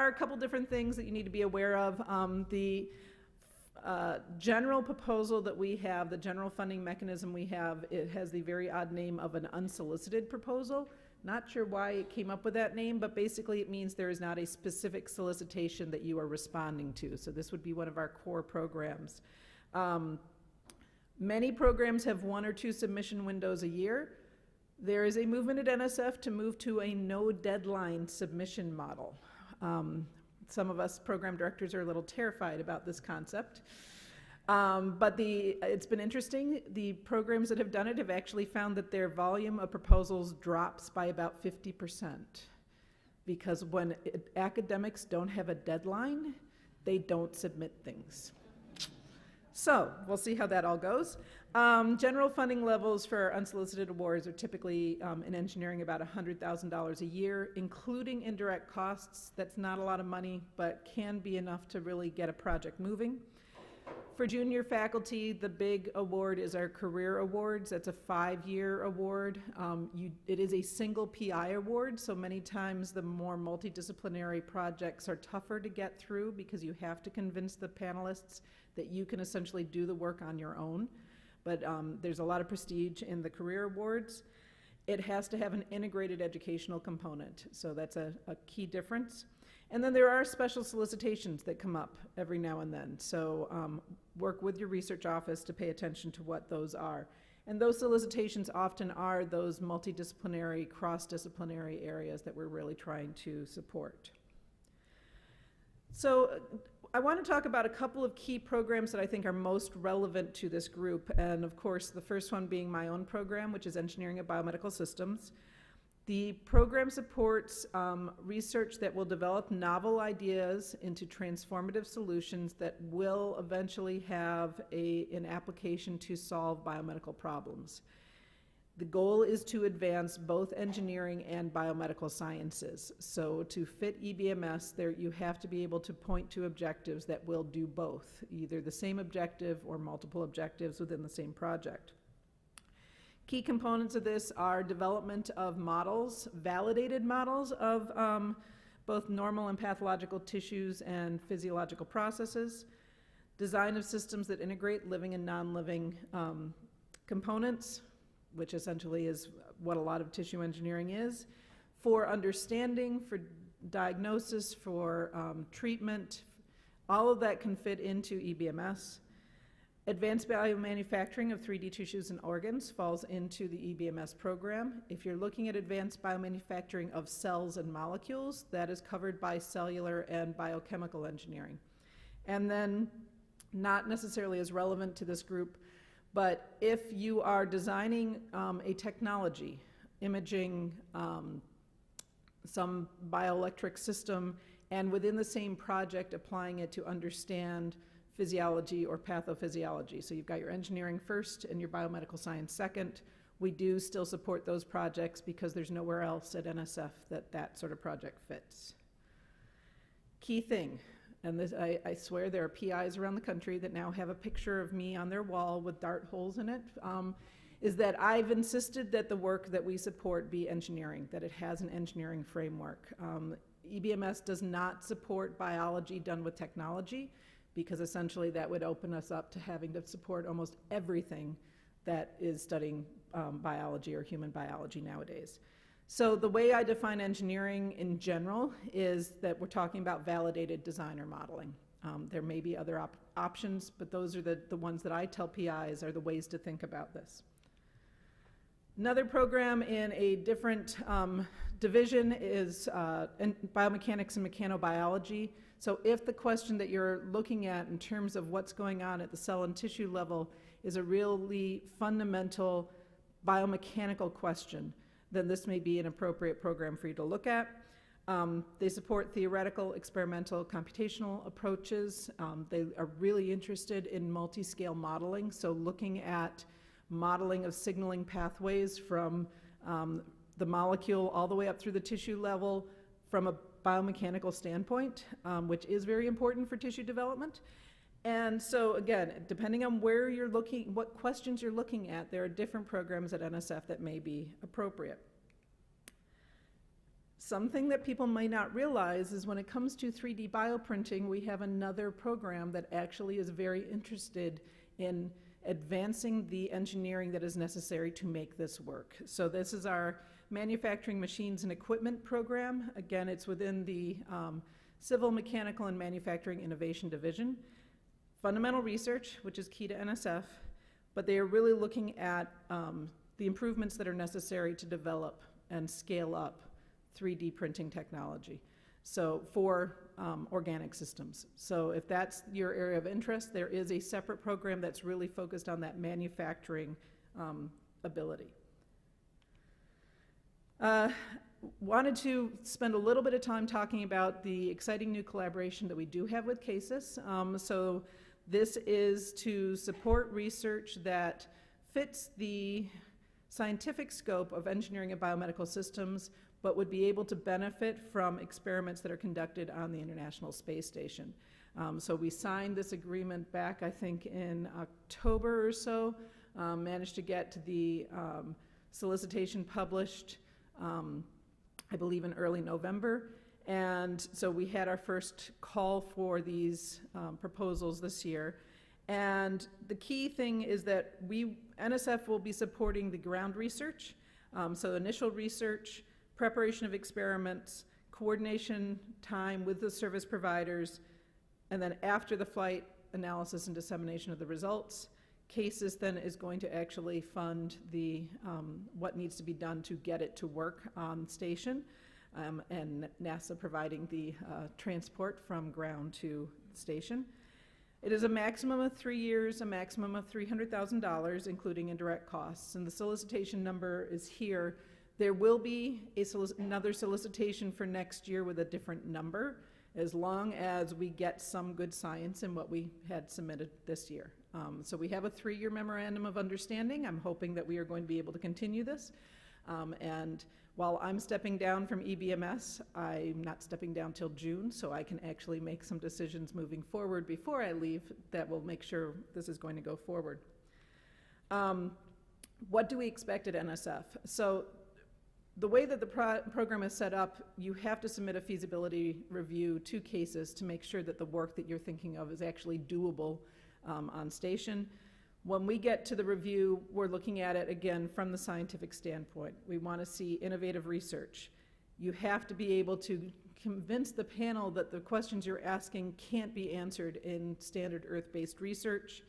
are a couple different things that you need to be aware of. The general proposal that we have, the general funding mechanism we have, it has the very odd name of an unsolicited proposal. Not sure why it came up with that name, but basically it means there is not a specific solicitation that you are responding to. So this would be one of our core programs. Many programs have 1 or 2 submission windows a year. There is a movement at NSF to move to a no deadline submission model. Some of us program directors are a little terrified about this concept. But it's been interesting. The programs that have done it have actually found that their volume of proposals drops by about 50%. Because when academics don't have a deadline, they don't submit things. So we'll see how that all goes. General funding levels for unsolicited awards are typically in engineering about $100,000 a year, including indirect costs. That's not a lot of money, but can be enough to really get a project moving. For junior faculty, the big award is our career awards. That's a 5-year award. It is a single PI award, so many times the more multidisciplinary projects are tougher to get through because you have to convince the panelists that you can essentially do the work on your own. But there's a lot of prestige in the career awards. It has to have an integrated educational component, so that's a key difference. And then there are special solicitations that come up every now and then. So work with your research office to pay attention to what those are. And those solicitations often are those multidisciplinary, cross-disciplinary areas that we're really trying to support. So I want to talk about a couple of key programs that I think are most relevant to this group. And of course, the first one being my own program, which is Engineering of Biomedical Systems. The program supports research that will develop novel ideas into transformative solutions that will eventually have an application to solve biomedical problems. The goal is to advance both engineering and biomedical sciences. So to fit EBMS, you have to be able to point to objectives that will do both, either the same objective or multiple objectives within the same project. Key components of this are development of models, validated models of both normal and pathological tissues and physiological processes, design of systems that integrate living and non-living components, which essentially is what a lot of tissue engineering is, for understanding, for diagnosis, for treatment. All of that can fit into EBMS. Advanced biomanufacturing of 3D tissues and organs falls into the EBMS program. If you're looking at advanced biomanufacturing of cells and molecules, that is covered by cellular and biochemical engineering. And then, not necessarily as relevant to this group, but if you are designing a technology, imaging some bioelectric system, and within the same project applying it to understand physiology or pathophysiology. So you've got your engineering first and your biomedical science second. We do still support those projects because there's nowhere else at NSF that sort of project fits. Key thing, and this, I swear there are PIs around the country that now have a picture of me on their wall with dart holes in it, is that I've insisted that the work that we support be engineering, that it has an engineering framework. EBMS does not support biology done with technology, because essentially that would open us up to having to support almost everything that is studying biology or human biology nowadays. So the way I define engineering in general is that we're talking about validated designer modeling. There may be other options, but those are the ones that I tell PIs are the ways to think about this. Another program in a different division is biomechanics and mechanobiology. So if the question that you're looking at in terms of what's going on at the cell and tissue level is a really fundamental biomechanical question, then this may be an appropriate program for you to look at. They support theoretical, experimental, computational approaches. They are really interested in multi-scale modeling, so looking at modeling of signaling pathways from the molecule all the way up through the tissue level from a biomechanical standpoint, which is very important for tissue development. And so again, depending on where you're looking, what questions you're looking at, there are different programs at NSF that may be appropriate. Something that people might not realize is when it comes to 3D bioprinting, we have another program that actually is very interested in advancing the engineering that is necessary to make this work. So this is our Manufacturing Machines and Equipment program. Again, it's within the Civil, Mechanical, and Manufacturing Innovation Division. Fundamental research, which is key to NSF, but they are really looking at the improvements that are necessary to develop and scale up 3D printing technology, so for organic systems. So if that's your area of interest, there is a separate program that's really focused on that manufacturing ability. Wanted to spend a little bit of time talking about the exciting new collaboration that we do have with CASIS. So this is to support research that fits the scientific scope of engineering and biomedical systems, but would be able to benefit from experiments that are conducted on the International Space Station. So we signed this agreement back, I think, in October or so, managed to get the solicitation published, I believe, in early November. And so we had our first call for these proposals this year. And the key thing is that NSF will be supporting the ground research, so initial research, preparation of experiments, coordination time with the service providers, and then after the flight, analysis and dissemination of the results. CASIS then is going to actually fund the what needs to be done to get it to work on station, and NASA providing the transport from ground to station. It is a maximum of 3 years, a maximum of $300,000, including indirect costs, and the solicitation number is here. There will be another solicitation for next year with a different number, as long as we get some good science in what we had submitted this year. So we have a 3-year memorandum of understanding. I'm hoping that we are going to be able to continue this. And while I'm stepping down from EBMS, I'm not stepping down till June, so I can actually make some decisions moving forward before I leave that will make sure this is going to go forward. What do we expect at NSF? So the way that the program is set up, you have to submit a feasibility review to CASIS to make sure that the work that you're thinking of is actually doable on station. When we get to the review, we're looking at it again from the scientific standpoint. We want to see innovative research. You have to be able to convince the panel that the questions you're asking can't be answered in standard Earth-based research.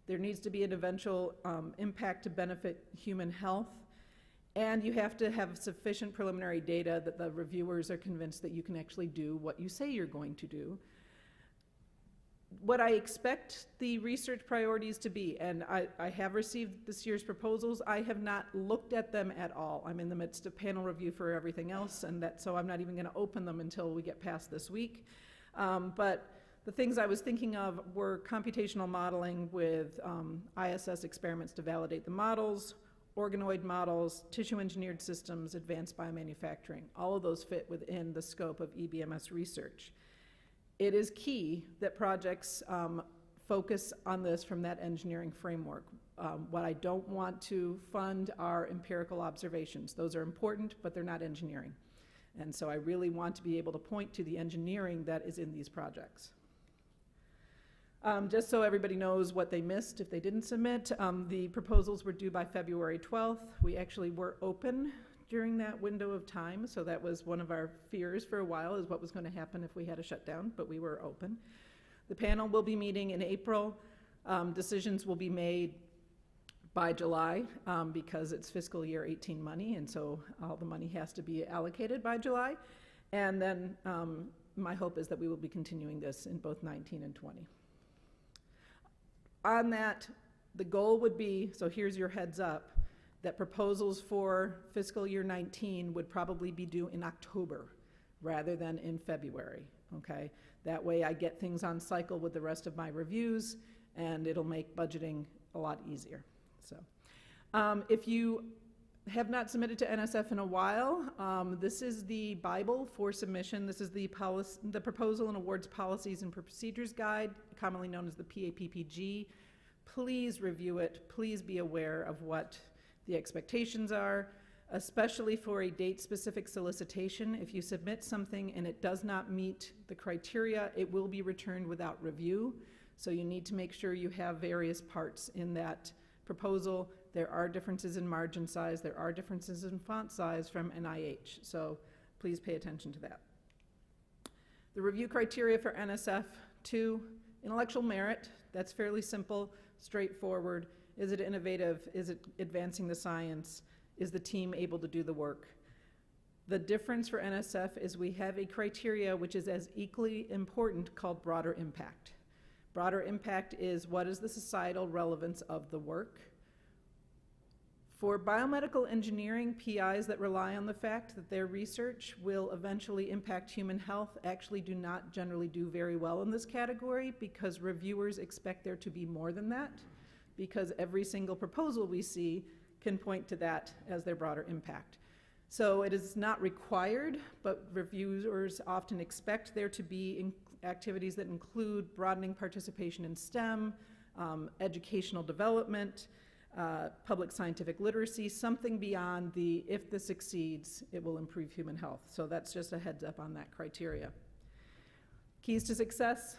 There needs to be an eventual impact to benefit human health. And you have to have sufficient preliminary data that the reviewers are convinced that you can actually do what you say you're going to do. What I expect the research priorities to be, and I have received this year's proposals, I have not looked at them at all. I'm in the midst of panel review for everything else, and so I'm not even going to open them until we get past this week. But the things I was thinking of were computational modeling with ISS experiments to validate the models, organoid models, tissue-engineered systems, advanced biomanufacturing. All of those fit within the scope of EBMS research. It is key that projects focus on this from that engineering framework. What I don't want to fund are empirical observations. Those are important, but they're not engineering. And so I really want to be able to point to the engineering that is in these projects. Just so everybody knows what they missed if they didn't submit, the proposals were due by February 12th. We actually were open during that window of time, so that was one of our fears for a while, is what was going to happen if we had a shutdown, but we were open. The panel will be meeting in April. Decisions will be made by July because it's fiscal year 18 money, and so all the money has to be allocated by July. And then my hope is that we will be continuing this in both 19 and 20. On that, the goal would be, so here's your heads up, that proposals for fiscal year 19 would probably be due in October rather than in February, okay? That way I get things on cycle with the rest of my reviews, and it'll make budgeting a lot easier. So, if you have not submitted to NSF in a while, this is the Bible for submission. This is the Proposal and Awards Policies and Procedures Guide, commonly known as the PAPPG. Please review it. Please be aware of what the expectations are. especially for a date-specific solicitation. If you submit something and it does not meet the criteria, it will be returned without review. So you need to make sure you have various parts in that proposal. There are differences in margin size. There are differences in font size from NIH. So please pay attention to that. The review criteria for NSF: 2, intellectual merit. That's fairly simple, straightforward. Is it innovative? Is it advancing the science? Is the team able to do the work? The difference for NSF is we have a criteria which is as equally important called broader impact. Broader impact is, what is the societal relevance of the work? For biomedical engineering, PIs that rely on the fact that their research will eventually impact human health actually do not generally do very well in this category, because reviewers expect there to be more than that, because every single proposal we see can point to that as their broader impact. So it is not required, but reviewers often expect there to be activities that include broadening participation in STEM, educational development, public scientific literacy, something beyond the, if this succeeds, it will improve human health. So that's just a heads up on that criteria. Keys to success: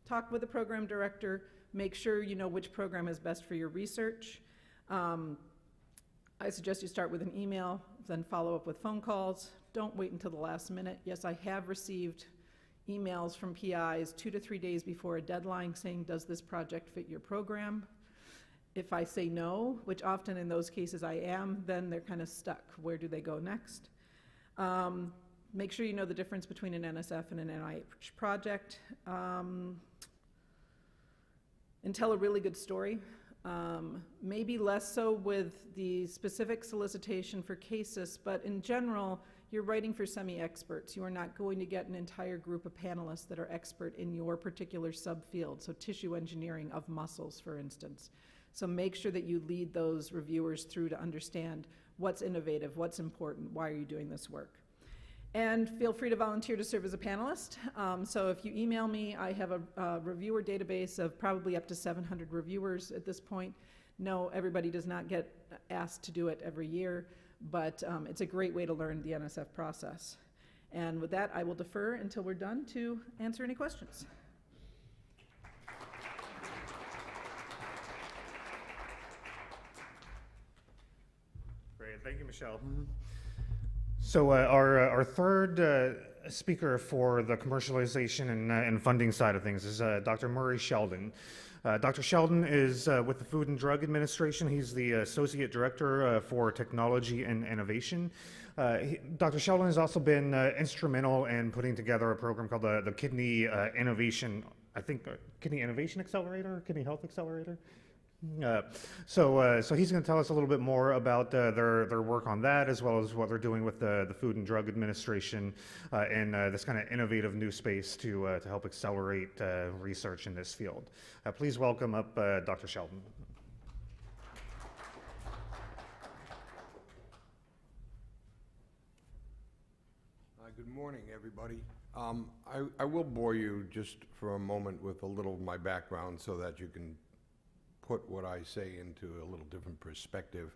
talk with the program director, make sure you know which program is best for your research. I suggest you start with an email, then follow up with phone calls. Don't wait until the last minute. Yes, I have received emails from PIs 2 to 3 days before a deadline saying, does this project fit your program? If I say no, which often in those cases I am, then they're kind of stuck. Where do they go next? Make sure you know the difference between an NSF and an NIH project. And tell a really good story. Maybe less so with the specific solicitation for cases, but in general, you're writing for semi-experts. You are not going to get an entire group of panelists that are expert in your particular subfield, so tissue engineering of muscles, for instance. So make sure that you lead those reviewers through to understand what's innovative, what's important, why are you doing this work. And feel free to volunteer to serve as a panelist. So if you email me, I have a reviewer database of probably up to 700 reviewers at this point. No, everybody does not get asked to do it every year, but it's a great way to learn the NSF process. And with that, I will defer until we're done to answer any questions. Great, thank you, Michele. So our third speaker for the commercialization and funding side of things is Dr. Murray Sheldon. Dr. Sheldon is with the Food and Drug Administration. He's the Associate Director for Technology and Innovation. Dr. Sheldon has also been instrumental in putting together a program called the Kidney Innovation, Kidney Innovation Accelerator, Kidney Health Accelerator. So he's going to tell us a little bit more about their work on that, as well as what they're doing with the Food and Drug Administration in this kind of innovative new space to help accelerate research in this field. Please welcome up Dr. Sheldon. Good morning, everybody. I will bore you just for a moment with a little of my background so that you can put what I say into a little different perspective.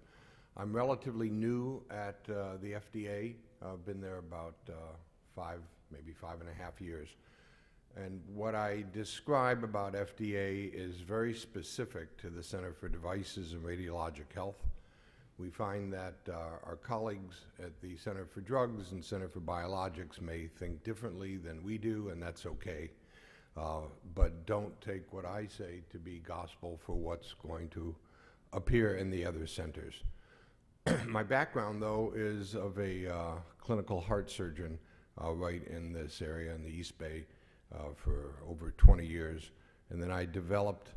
I'm relatively new at the FDA. I've been there about maybe 5.5 years. And what I describe about FDA is very specific to the Center for Devices and Radiologic Health. We find that our colleagues at the Center for Drugs and Center for Biologics may think differently than we do, and that's okay. But don't take what I say to be gospel for what's going to appear in the other centers. My background, though, is of a clinical heart surgeon right in this area in the East Bay for over 20 years. And then I developed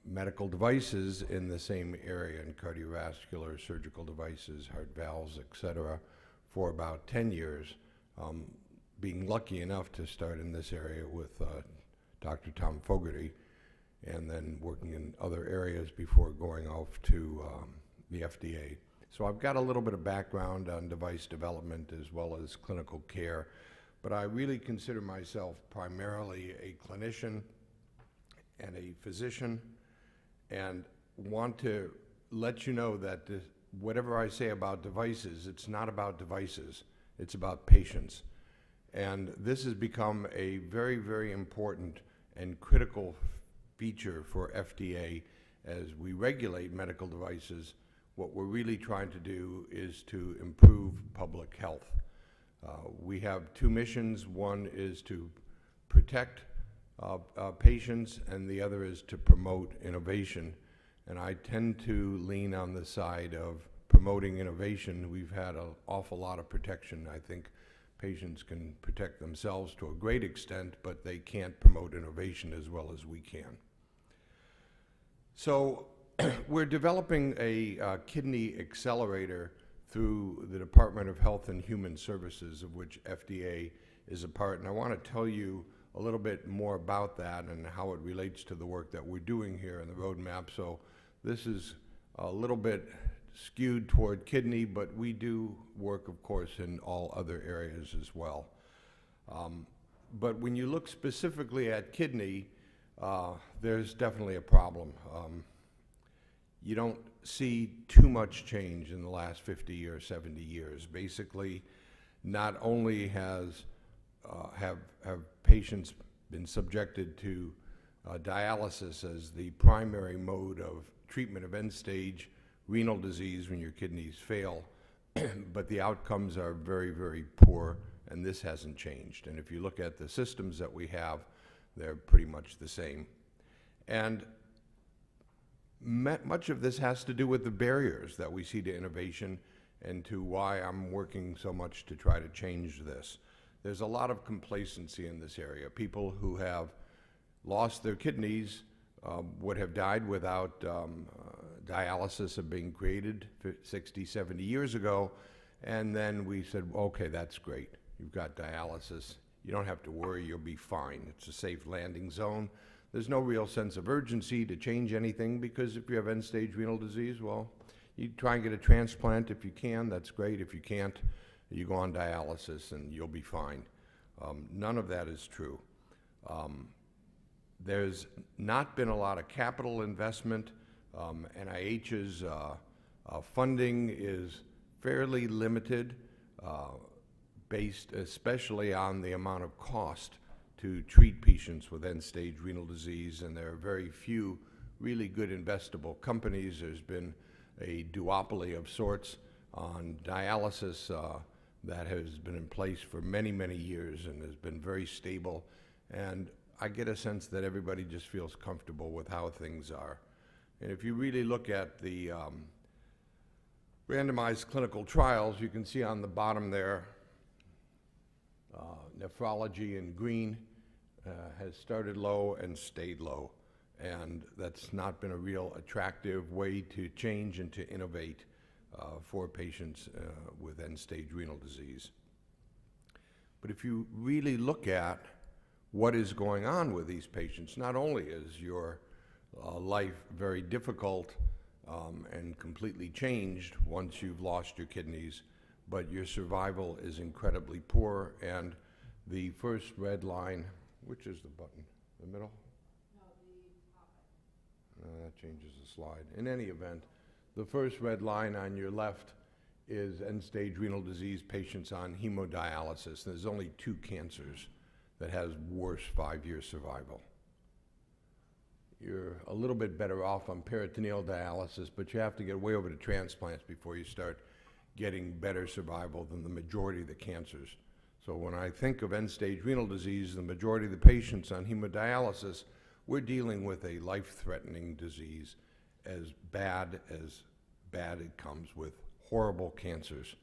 medical devices in the same area, in cardiovascular, surgical devices, heart valves, etc., for about 10 years. Being lucky enough to start in this area with Dr. Tom Fogarty, and then working in other areas before going off to the FDA. So I've got a little bit of background on device development as well as clinical care, but I really consider myself primarily a clinician and a physician, and want to let you know that whatever I say about devices, it's not about devices, it's about patients. And this has become a very, very important and critical feature for FDA as we regulate medical devices. What we're really trying to do is to improve public health. We have two missions. One is to protect patients, and the other is to promote innovation. And I tend to lean on the side of promoting innovation. We've had an awful lot of protection. I think patients can protect themselves to a great extent, but they can't promote innovation as well as we can. So we're developing a kidney accelerator through the Department of Health and Human Services, of which FDA is a part. And I want to tell you a little bit more about that and how it relates to the work that we're doing here in the roadmap. So this is a little bit skewed toward kidney, but we do work, of course, in all other areas as well. But when you look specifically at kidney, there's definitely a problem. You don't see too much change in the last 50 or 70 years. Basically, not only have patients been subjected to dialysis as the primary mode of treatment of end-stage renal disease when your kidneys fail, but the outcomes are very, very poor, and this hasn't changed. And if you look at the systems that we have, they're pretty much the same. And much of this has to do with the barriers that we see to innovation and to why I'm working so much to try to change this. There's a lot of complacency in this area. People who have lost their kidneys would have died without dialysis of being created 60, 70 years ago, and then we said, okay, that's great. You've got dialysis. You don't have to worry, you'll be fine. It's a safe landing zone. There's no real sense of urgency to change anything because if you have end-stage renal disease, well, you try and get a transplant if you can, that's great. If you can't, you go on dialysis and you'll be fine. None of that is true. There's not been a lot of capital investment. NIH's funding is fairly limited, based especially on the amount of cost to treat patients with end-stage renal disease, and there are very few really good investable companies. There's been a duopoly of sorts on dialysis that has been in place for many, many years and has been very stable, and I get a sense that everybody just feels comfortable with how things are. And if you really look at the randomized clinical trials, you can see on the bottom there, nephrology in green has started low and stayed low. And that's not been a real attractive way to change and to innovate for patients with end-stage renal disease. But if you really look at what is going on with these patients, not only is your life very difficult and completely changed once you've lost your kidneys, but your survival is incredibly poor. And the first red line, which is the button? The middle? That changes the slide. In any event, the first red line on your left is end-stage renal disease patients on hemodialysis. There's only 2 cancers that has worse 5-year survival. You're a little bit better off on peritoneal dialysis, but you have to get way over to transplants before you start getting better survival than the majority of the cancers. So when I think of end-stage renal disease, the majority of the patients on hemodialysis, we're dealing with a life-threatening disease as bad it comes, with horrible cancers.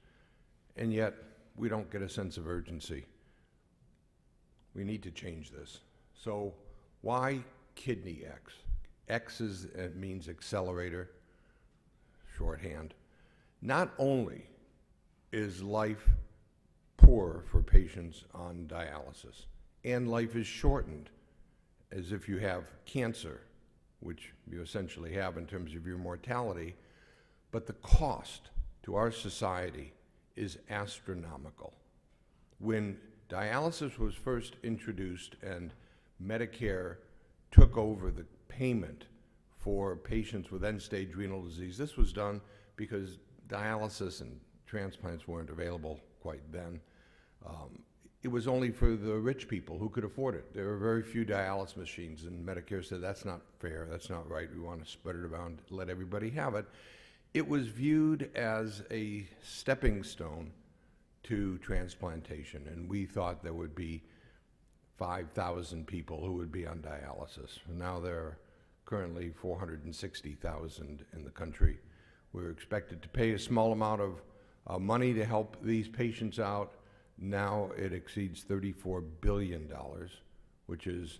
And yet, we don't get a sense of urgency. We need to change this. So why Kidney X? X means accelerator, shorthand. Not only is life poor for patients on dialysis, and life is shortened as if you have cancer, which you essentially have in terms of your mortality, but the cost to our society is astronomical. When dialysis was first introduced and Medicare took over the payment for patients with end-stage renal disease, this was done because dialysis and transplants weren't available quite then. It was only for the rich people who could afford it. There were very few dialysis machines, and Medicare said, that's not fair, that's not right, we want to spread it around, let everybody have it. It was viewed as a stepping stone to transplantation, and we thought there would be 5,000 people who would be on dialysis. Now there are currently 460,000 in the country. We're expected to pay a small amount of money to help these patients out. Now it exceeds $34 billion, which is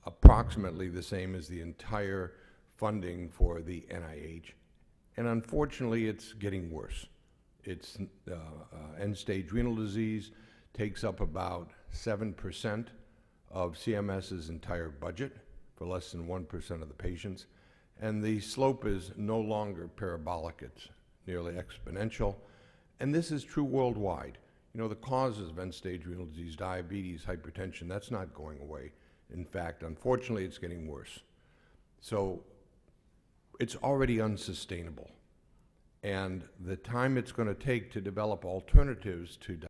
approximately the same as the entire funding for the NIH. And unfortunately, it's getting worse. It's end-stage renal disease takes up about 7% of CMS's entire budget for less than 1% of the patients. And the slope is no longer parabolic, it's nearly exponential. And this is true worldwide. You know, the causes of end-stage renal disease, diabetes, hypertension, that's not going away. In fact, unfortunately, it's getting worse. So it's already unsustainable. And the time it's going to take to develop alternatives to